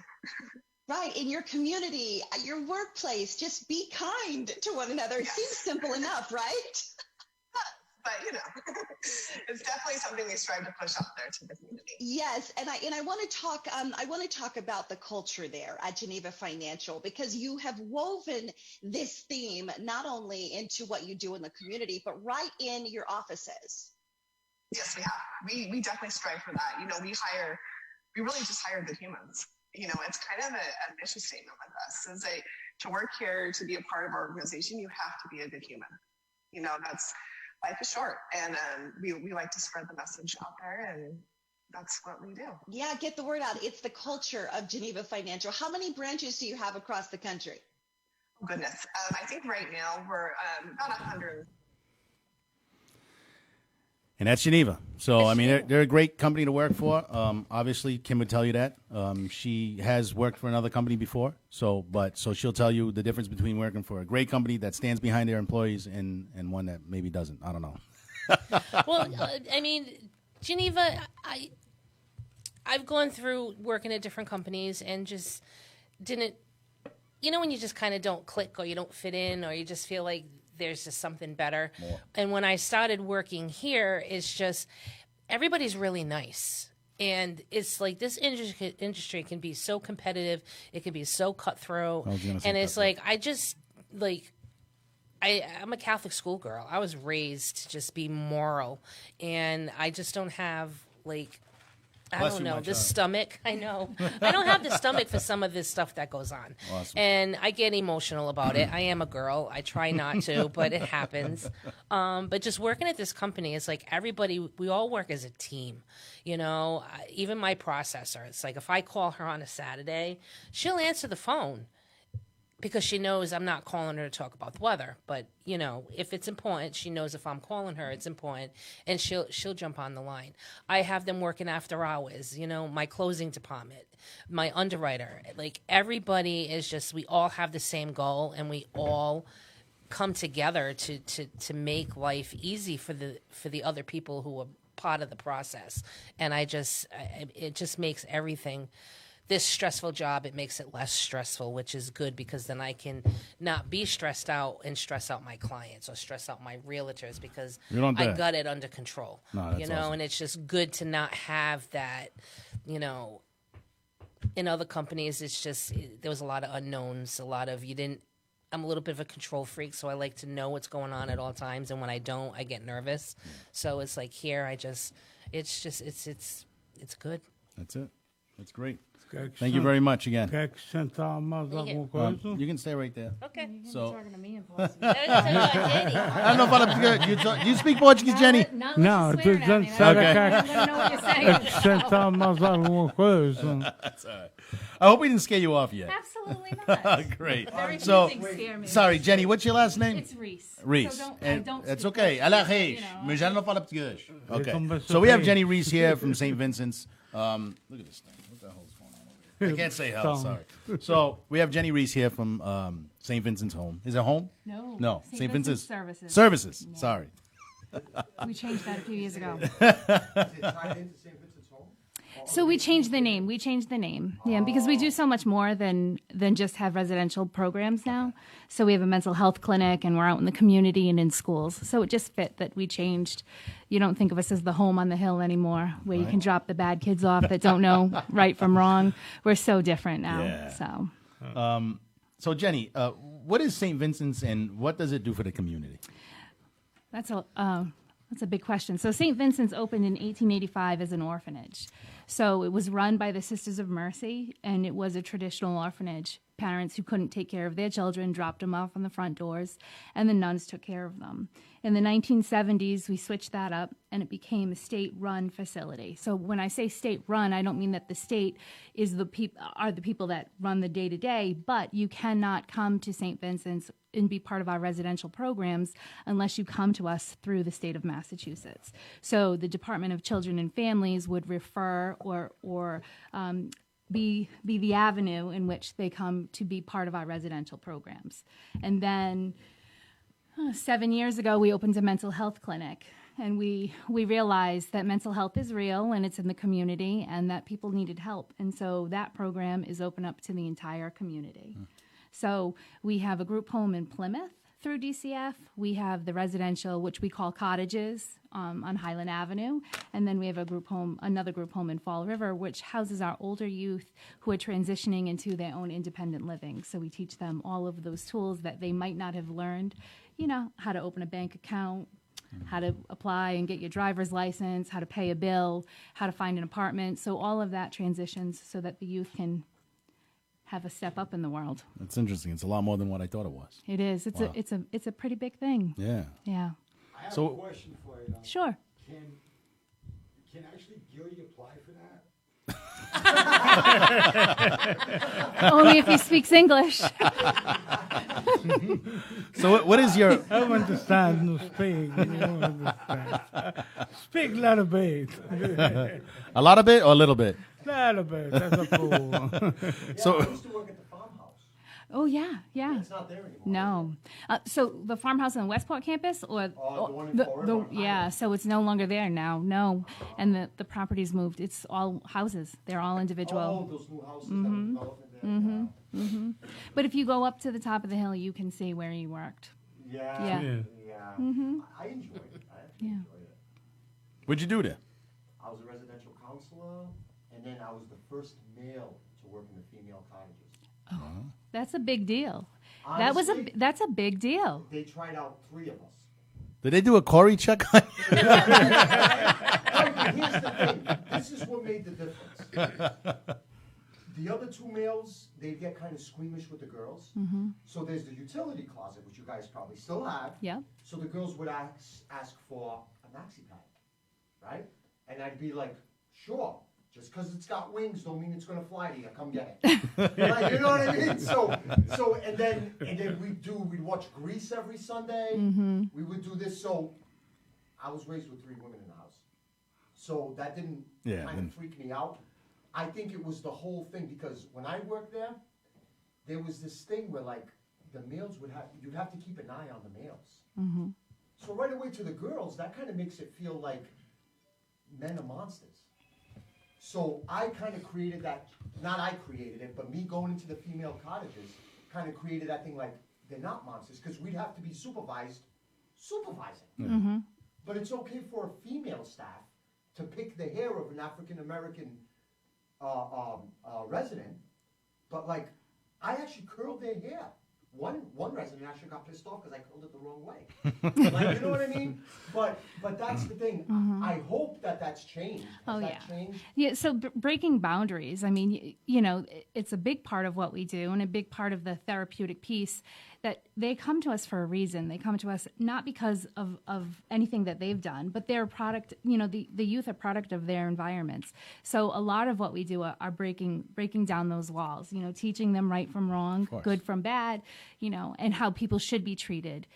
Right. In your community, at your workplace, just be kind to one another. It seems simple enough, right? But, it's definitely something we strive to push out there to the community. Yes, and I want to talk. I want to talk about the culture there at Geneva Financial, because you have woven this theme not only into what you do in the community, but right in your offices. Yes, we have. We definitely strive for that. We really just hire good humans. It's kind of a mission statement with us. Is to work here, to be a part of our organization, you have to be a good human. Life is short, and we like to spread the message out there, and that's what we do. Yeah, get the word out. It's the culture of Geneva Financial. How many branches do you have across the country? Oh, goodness. I think right now we're about 100. And that's Geneva. So, they're a great company to work for. Obviously, Kim would tell you that. She has worked for another company before. So she'll tell you the difference between working for a great company that stands behind their employees and one that maybe doesn't. I don't know. Well, Geneva, I've gone through working at different companies and just didn't, when you just kind of don't click or you don't fit in or you just feel like there's just something better. More. And when I started working here, it's just everybody's really nice. And it's like this industry can be so competitive. It can be so cutthroat. And it's like, I'm a Catholic schoolgirl. I was raised to just be moral. And I just don't have, I don't know, the stomach. I know. I don't have the stomach for some of this stuff that goes on. Awesome. And I get emotional about it. I am a girl. I try not to, but it happens. But just working at this company, it's like everybody, we all work as a team. Even my processor, it's like if I call her on a Saturday, she'll answer the phone. Because she knows I'm not calling her to talk about the weather, but if it's important, she knows if I'm calling her, it's important, and she'll jump on the line. I have them working after hours. My closing department, my underwriter, everybody is just. We all have the same goal, and we all come together to make life easy for the other people who are part of the process. And it just makes everything. This stressful job, it makes it less stressful, which is good because then I can not be stressed out and stress out my clients or stress out my realtors because I got it under control. No, that's awesome. And it's just good to not have that, in other companies, it's just, there was a lot of unknowns, I'm a little bit of a control freak, so I like to know what's going on at all times. And when I don't, I get nervous. So it's like here, it's good. That's it. That's great. Thank you very much again. Quer acrescentar mais alguma coisa? You can stay right there. Okay. So, talking to me in I don't know if I'm do you speak Portuguese, Jenny? No, tu let's okay. know what you're saying. Acrescentar mais alguma coisa? That's all right. I hope we didn't scare you off yet. Absolutely not. Great. Very few So, things scare me. sorry, Jenny, what's your last name? It's Reese. Reese. So I And don't that's speak okay. Portuguese, Ela Reis. Mas já não fala português. Okay. Então, So we have Jenny Reese here from St. Vincent's. Look at this thing. What the hell is going on over here? I can't say hell, sorry. So we have Jenny Reese here from St. Vincent's Home. Is it home? No. No. St. Vincent's Services. Services. Yeah. Sorry. We changed that a few years ago. Is it tied into St. Vincent's Home? So we changed the name. Yeah, because we do so much more than just have residential programs now. So we have a mental health clinic, and we're out in the community and in schools. So it just fit that we changed. You don't think of us as the home on the hill anymore, where you can drop the bad kids off that don't know right from wrong. We're so different now. Yeah. So. So Jenny, what is St. Vincent's, and what does it do for the community? That's a big question. So St. Vincent's opened in 1885 as an orphanage. So it was run by the Sisters of Mercy, and it was a traditional orphanage. Parents who couldn't take care of their children dropped them off on the front doors, and the nuns took care of them. In the 1970s, we switched that up, and it became a state-run facility. So when I say state-run, I don't mean that the state is the people that run the day-to-day, but you cannot come to St. Vincent's and be part of our residential programs unless you come to us through the state of Massachusetts. So the Department of Children and Families would refer or be the avenue in which they come to be part of our residential programs. And then 7 years ago, we opened a mental health clinic, and we realized that mental health is real and it's in the community and that people needed help. And so that program is open up to the entire community. So we have a group home in Plymouth through DCF. We have the residential, which we call cottages, on Highland Avenue. And then we have another group home in Fall River, which houses our older youth who are transitioning into their own independent living. So we teach them all of those tools that they might not have learned, how to open a bank account, how to apply and get your driver's license, how to pay a bill, how to find an apartment. So all of that transitions so that the youth can have a step up in the world. That's interesting. It's a lot more than what I thought it was. It is. Wow. It's a pretty big thing. Yeah. Yeah. I have So- a question for you. Sure. Can actually Gilly apply for that? Only if he speaks English. So what is your? I don't understand no speak. You don't understand. Speak a little bit. A lot of it or a little bit? Little bit. That's a fool. So- I used to work at the farmhouse. Oh, yeah. It's not there anymore. No. So the farmhouse on the Westport campus, or the one in Fall River on yeah, so it's no longer there now. No, and the property's moved. It's all houses. They're all individual. Oh, those new houses that were developing there. But if you go up to the top of the hill, you can see where he worked. Yeah. Yeah. Yeah. Mm-hmm. I enjoyed it. I actually Yeah. enjoyed it. What'd you do there? I was a residential counselor, and then I was the first male to work in the female cottages. That's a big deal. Honestly, That's a big deal. They tried out 3 of us. Did they do a Corey check on you? But here's the thing. This is what made the difference. The other 2 males, they get kind of squeamish with the girls. So there's the utility closet, which you guys probably still have. Yeah. So the girls would ask for a maxi pad, right? And I'd be like, sure. Just because it's got wings don't mean it's gonna fly to you. Come get it. Like, you know what I mean? So and then we'd watch Grease every Sunday. We would do this. So I was raised with 3 women in the house. So that didn't kind of freak me out. I think it was the whole thing, because when I worked there was this thing where like the males you'd have to keep an eye on the males. So right away to the girls, that kind of makes it feel like men are monsters. So I kind of created that, not I created it, but me going into the female cottages kind of created that thing like, they're not monsters, because we'd have to be supervising. But it's okay for a female staff to pick the hair of an African-American resident, but like, I actually curled their hair. One resident actually got pissed off because I curled it the wrong way. Like, you know what I mean? But that's the thing. I hope that's changed. Has that changed? Yeah, so breaking boundaries, I mean, it's a big part of what we do, and a big part of the therapeutic piece, that they come to us for a reason. They come to us not because of anything that they've done, but they're a product, the youth are product of their environments. So a lot of what we do are breaking down those walls, teaching them right from wrong, good from bad, and how people should be treated.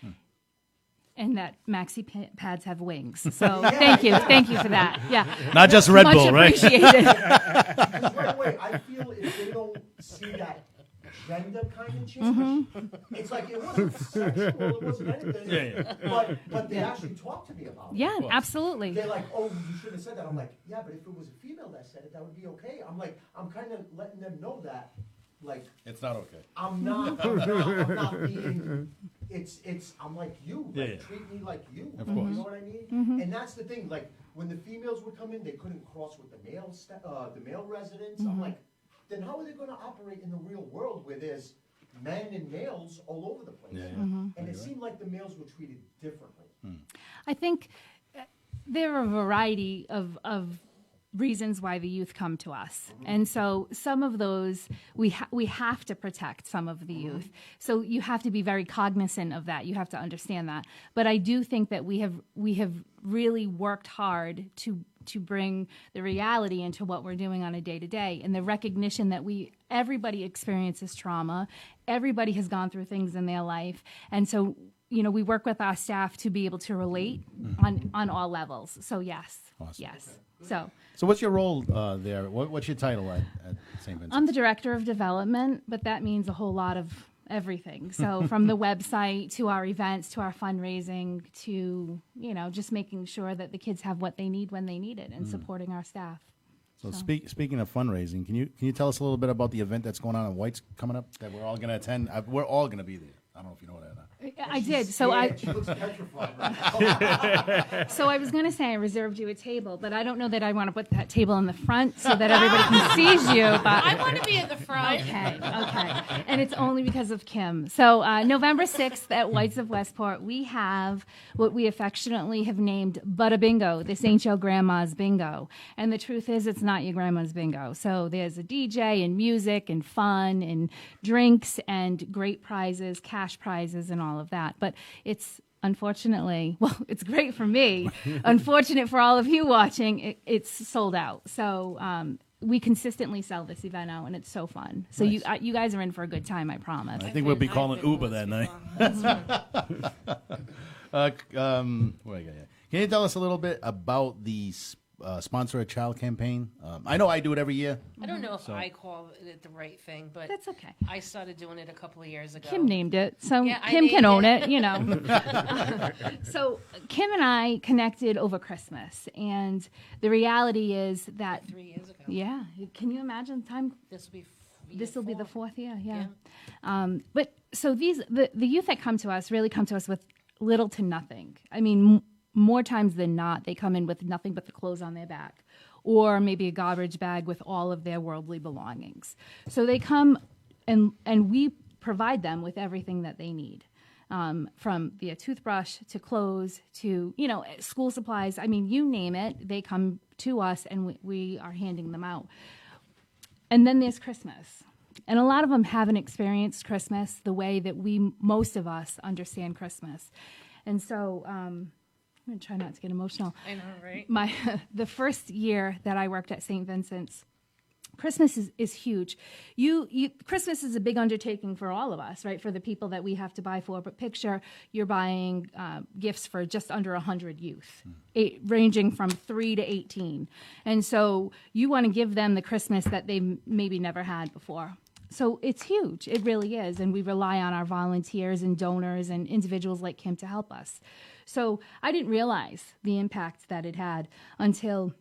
And that maxi pads have wings. So thank you for that. Yeah, Not just Red Much Bull, right? appreciated. Because right away, I feel if they don't see that gender kind of change. It's like it wasn't sexual, it wasn't anything. But they actually talked to me about it. Yeah, absolutely. They're like, oh, you shouldn't have said that. I'm like, yeah, but if it was a female that said it, that would be okay. I'm like, I'm kind of letting them know that, like, It's not okay. I'm not being, I'm like you. Like, treat me like you. Of You course. know what I mean? And that's the thing, like, when the females would come in, they couldn't cross with the male residents. I'm like, then how are they going to operate in the real world where there's men and males all over the place? And it seemed like the males were treated differently. I think there are a variety of reasons why the youth come to us. And so some of those, we have to protect some of the youth. So you have to be very cognizant of that. You have to understand that. But I do think that we have really worked hard to bring the reality into what we're doing on a day-to-day, and the recognition that everybody experiences trauma. Everybody has gone through things in their life. And so, we work with our staff to be able to relate on all levels. So yes, Awesome. yes. So what's your role there? What's your title at St. Vincent? I'm the director of development, but that means a whole lot of everything. So from the website to our events to our fundraising to, just making sure that the kids have what they need when they need it and supporting our staff. So speaking of fundraising, can you tell us a little bit about the event that's going on in White's coming up that we're all going to attend? We're all going to be there. I don't know if you know that or not. I did. So She looks petrified right So I was going to say I reserved you a table, but I don't know that I want to put that table in the front so that everybody can see you. But I want to be at the front. Okay. And it's only because of Kim. So November 6th at White's of Westport, we have what we affectionately have named Butta Bingo. This ain't your grandma's bingo. And the truth is, it's not your grandma's bingo. So there's a DJ and music and fun and drinks and great prizes, cash prizes and all of that. But it's unfortunately, it's great for me. Unfortunate for all of you watching, it's sold out. So we consistently sell this event out, and it's so fun. So Nice. you guys are in for a good time, I promise. I think we'll be calling Uber that night. Can you tell us a little bit about the Sponsor a Child campaign? I know I do it every year. I don't know if I call it the right thing, but That's okay. I started doing it a couple of years ago. Kim named it, so Yeah, I Kim can named own it. it. So Kim and I connected over Christmas, and the reality is that 3 years ago. yeah, can you imagine the time? This will be This will be the fourth year, yeah. Yeah. But so the youth that come to us really come to us with little to nothing. I mean, more times than not, they come in with nothing but the clothes on their back, or maybe a garbage bag with all of their worldly belongings. So they come, and we provide them with everything that they need, from a toothbrush to clothes to school supplies. I mean, you name it, they come to us, and we are handing them out. And then there's Christmas. And a lot of them haven't experienced Christmas the way that most of us understand Christmas. And so I'm going to try not to get emotional. I know, right? The first year that I worked at St. Vincent's, Christmas is huge. Christmas is a big undertaking for all of us, right? For the people that we have to buy for. But picture you're buying gifts for just under 100 youth, ranging from 3 to 18. And so you want to give them the Christmas that they maybe never had before. So it's huge. It really is. And we rely on our volunteers and donors and individuals like Kim to help us. So I didn't realize the impact that it had until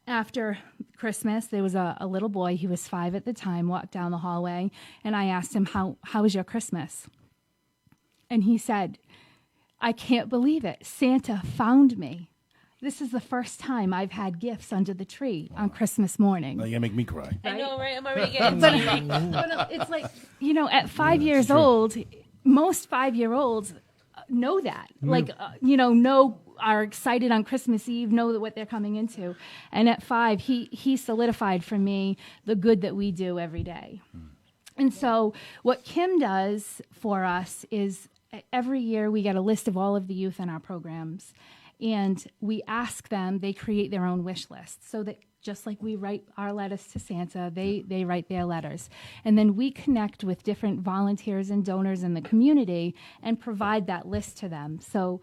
after Christmas. There was a little boy, he was 5 at the time, walked down the hallway, and I asked him, how was your Christmas? And he said, I can't believe it. Santa found me. This is the first time I've had gifts under the tree on Christmas morning. Now you're going to make me cry. I know, right? I'm already getting teary. But it's like, at 5 years old, most 5-year-olds know that. Are excited on Christmas Eve, know what they're coming into. And at 5, he solidified for me the good that we do every day. And so what Kim does for us is every year we get a list of all of the youth in our programs, and we ask them, they create their own wish list, so that just like we write our letters to Santa, they write their letters. And then we connect with different volunteers and donors in the community and provide that list to them. So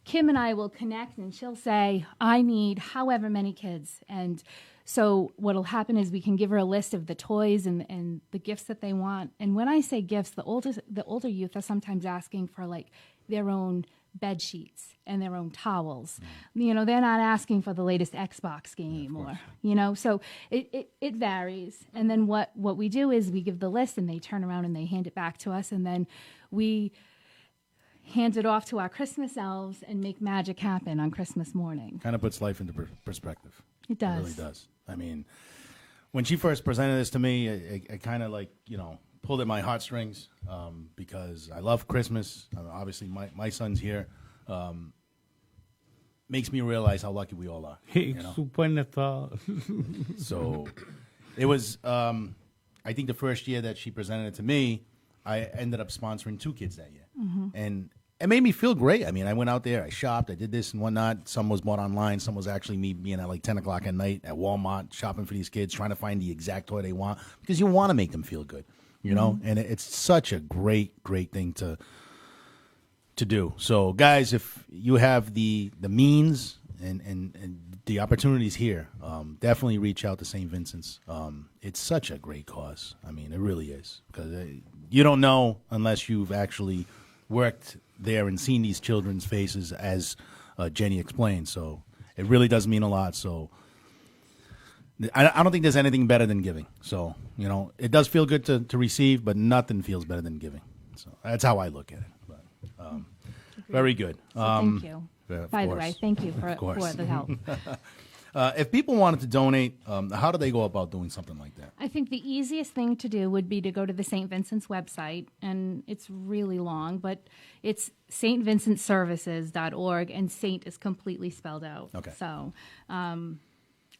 Kim and I will connect, and she'll say, I need however many kids. And so what'll happen is we can give her a list of the toys and the gifts that they want. And when I say gifts, the older youth are sometimes asking for like their own bed sheets and their own towels. You know, they're not asking for the latest Xbox game or, you know, so it varies. And then what we do is we give the list and they turn around and they hand it back to us. And then we hand it off to our Christmas elves and make magic happen on Christmas morning. Kind of puts life into perspective. It does. It really does. I mean, when she first presented this to me, it kind of like, you know, pulled at my heartstrings because I love Christmas. Obviously, my son's here. Makes me realize how lucky we all are. You know? So it was, I think the first year that she presented it to me, I ended up sponsoring 2 kids that year. And it made me feel great. I mean, I went out there, I shopped, I did this and whatnot. Some was bought online. Some was actually me being at like 10 o'clock at night at Walmart, shopping for these kids, trying to find the exact toy they want because you want to make them feel good, you know? And it's such a great thing to do. So, guys, if you have the means and the opportunities here, definitely reach out to St. Vincent's. It's such a great cause. I mean, it really is because you don't know unless you've actually worked there and seen these children's faces, as Jenny explained. So it really does mean a lot. So I don't think there's anything better than giving. So, you know, it does feel good to receive, but nothing feels better than giving. So that's how I look at it. But, very good. So thank you. By the course. way, thank you for the help. If people wanted to donate, how do they go about doing something like that? I think the easiest thing to do would be to go to the St. Vincent's website, and it's really long, but it's stvincentservices.org, and Saint is completely spelled out. Okay. So,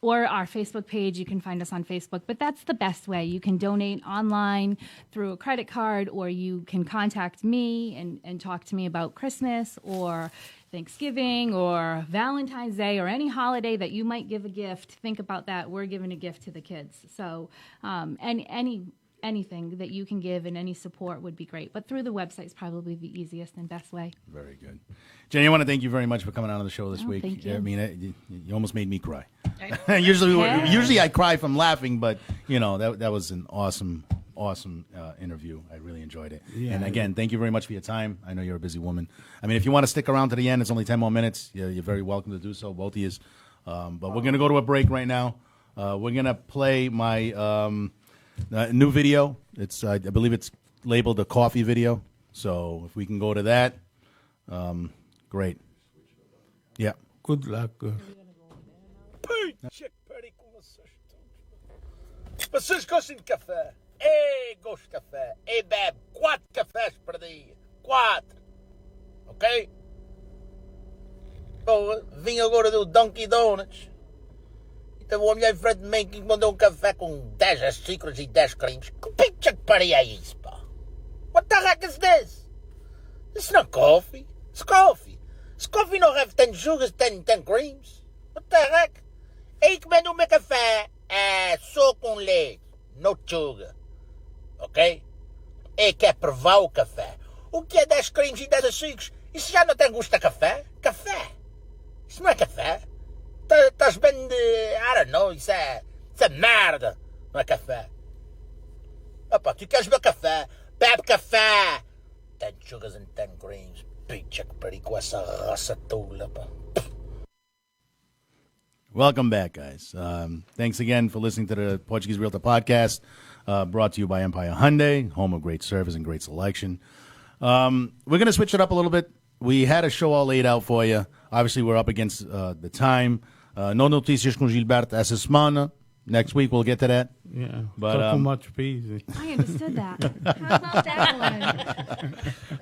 or our Facebook page, you can find us on Facebook, but that's the best way. You can donate online through a credit card, or you can contact me and talk to me about Christmas or Thanksgiving or Valentine's Day or any holiday that you might give a gift. Think about that. We're giving a gift to the kids. So anything that you can give and any support would be great. But through the website is probably the easiest and best way. Very good. Jenny, I want to thank you very much for coming on the show this week. Thank you. I mean, you almost made me cry. Usually I cry from laughing, but, you know, that was an awesome interview. I really enjoyed it. Yeah. And again, thank you very much for your time. I know you're a busy woman. I mean, if you want to stick around to the end, it's only 10 more minutes. You're very welcome to do so, both of you. But we're going to go to a break right now. We're going to play my new video. I believe it's labeled a coffee video. So if we can go to that, great. Yeah. Good luck. Vocês gostam de café? Gosto de café. Bebe 4 cafés por dia. 4. Ok? Boa. Vim agora do Dunkin' Donuts. Então o homem aí em frente de mim que mandou um café com 10 açúcares e 10 cremes. Que pincha que paria é isso, pá? What the heck is this? It's not coffee. It's coffee. It's coffee não have 10 sugars, 10 creams. What the heck? Aí que manda o meu café é só com leite, no sugar. Ok? É que é provar o café. O que é 10 cremes e 10 açúcares? Isso já não tem gosto a café? Café? Isso não é café? Estás bem de... I don't know, isso é merda. Não é café. Opa, tu queres meu café? Bebe café! 10 sugars and 10 creams. Picha que pariu com essa raça tola, pá. Welcome back, guys. Thanks again for listening to the Portuguese Realtor podcast, brought to you by Empire Hyundai, home of great service and great selection. We're going to switch it up a little bit. We had a show all laid out for you. Obviously, we're up against the time. No notícias com Gilberto essa semana. Next week, we'll get to that. Yeah, But, so much peas. I understood that. How about that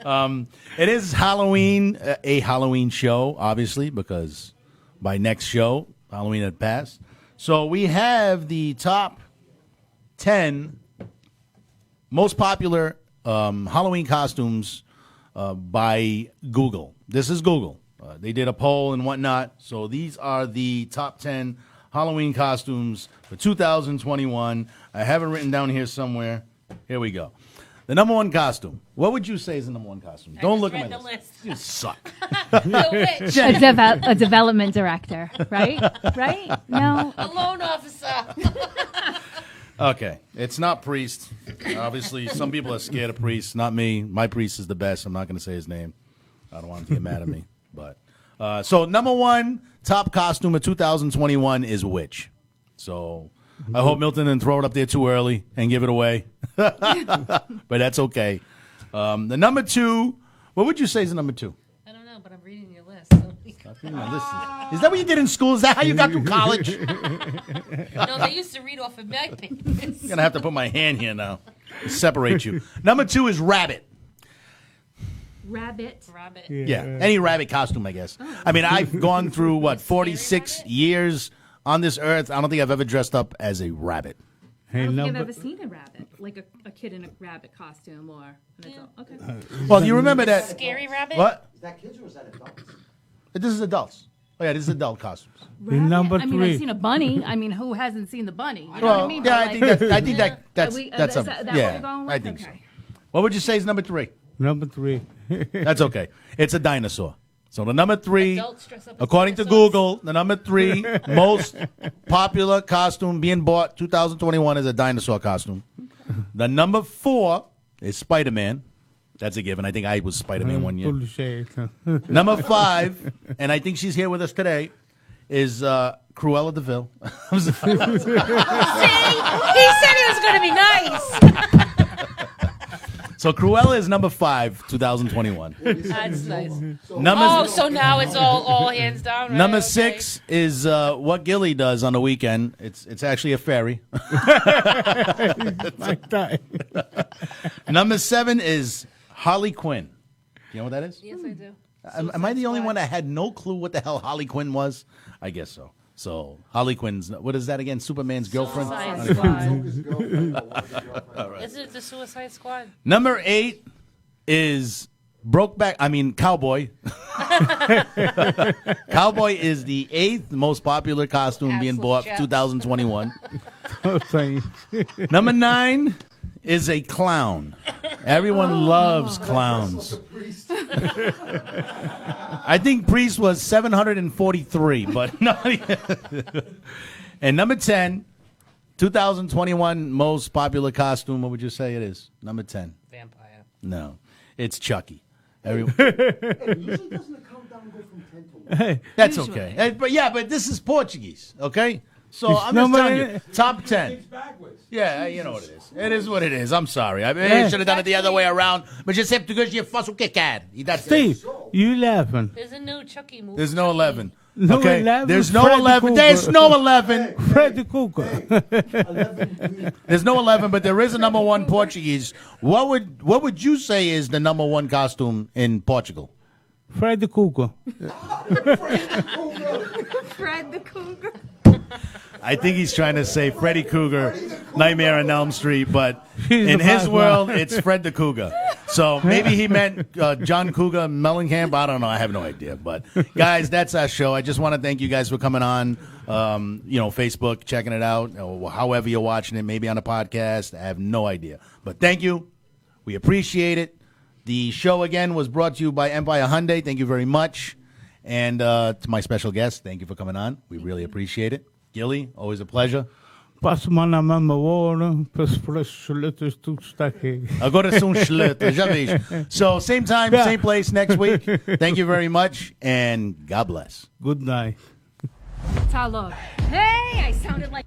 one? It is Halloween, a Halloween show, obviously, because by next show, Halloween had passed. So we have the top 10 most popular Halloween costumes by Google. This is Google. They did a poll and whatnot. So these are the top 10 Halloween costumes for 2021. I have it written down here somewhere. Here we go. The number one costume. What would you say is the number one costume? Don't look at my list. You suck. A development director, right? Right? No. A loan officer. Okay, it's not Priest. Obviously, some people are scared of Priest. Not me. My Priest is the best. I'm not going to say his name. I don't want him to get mad at me. But so number one top costume of 2021 is which? So I hope Milton didn't throw it up there too early and give it away. But that's okay. The number two, what would you say is the number two? I don't know, but I'm reading your list. So. Is that what you did in school? Is that how you got through college? No, they used to read off of my papers. I'm going to have to put my hand here now. Separate you. Number two is rabbit. Rabbit. Yeah, any rabbit costume, I guess. I mean, I've gone through, 46 years on this earth. I don't think I've ever dressed up as a rabbit. I don't think I've ever seen a rabbit, like a kid in a rabbit costume or an adult. Okay. Well, you remember that? Scary rabbit? What? Is that kids or is that adults? This is adults. Oh, yeah, this is adult costumes. Number I mean, three. I've seen a bunny. I mean, who hasn't seen the bunny? You know what I mean? Yeah, But, I think that's is something. that what Yeah, we're going with? I think so. Okay. What would you say is number three? Number three. That's okay. It's a dinosaur. So the number three, Adults dress up as according to dinosaurs. Google, the number three most popular costume being bought 2021 is a dinosaur costume. The number four is Spider-Man. That's a given. I think I was Spider-Man one year. Bullshit. Number five, and I think she's here with us today, is Cruella de Vil. See? He said he was going to be nice. So Cruella is number 5, 2021. That's nice. Number, So now it's all hands down, right? number Okay. 6 is what Gilly does on the weekend. It's actually a fairy. Like that. Number 7 is Harley Quinn. You know what that is? Yes, I do. Am I the only one that had no clue what the hell Harley Quinn was? I guess so. So Harley Quinn's, what is that again? Superman's girlfriend? Suicide Squad. Is it the Suicide Squad? Number 8 is Cowboy. Cowboy is the 8th most popular costume being Axel bought Jeffs. 2021. Oh, thanks. Number 9 is a clown. Everyone loves clowns. I think Priest was 743, but no. And number 10, 2021 most popular costume. What would you say it is? Number 10. Vampire. No, it's Chucky. Usually doesn't the countdown go from 10 to 1? That's okay. But this is Portuguese, okay? So It's I'm just number- telling you, top 10. Yeah, you know what it is. It is what it is. I'm sorry. I should have done it the other way around. But just have to go you faço que quer. That's it. Steve, you laughing. There's a new Chucky movie. There's no 11. No Okay? 11, There's no Freddy 11. Krueger. There's no 11. Freddy Krueger. 11. There's no 11, but there is a number 1 Portuguese. What would you say is the number 1 costume in Portugal? Freddy Krueger. Fred the Cougar. I think he's trying to say Freddy Krueger, Nightmare on Elm Street, but He's in the his bad world, one. it's Fred the Cougar. So maybe he meant John Cougar Mellencamp. I don't know. I have no idea. But guys, that's our show. I just want to thank you guys for coming on. Facebook, checking it out, or however you're watching it, maybe on a podcast. I have no idea. But thank you. We appreciate it. The show again was brought to you by Empire Hyundai. Thank you very much. And to my special guest, thank you for coming on. We really appreciate it. Gilly, always a pleasure. Passa-me na mesma hora para se for as letras tudo está aqui. Agora são letras, já vejo. So, same time, Yeah. same place next week. Thank you very much, and God bless. Good night. Talog. Hey, I sounded like.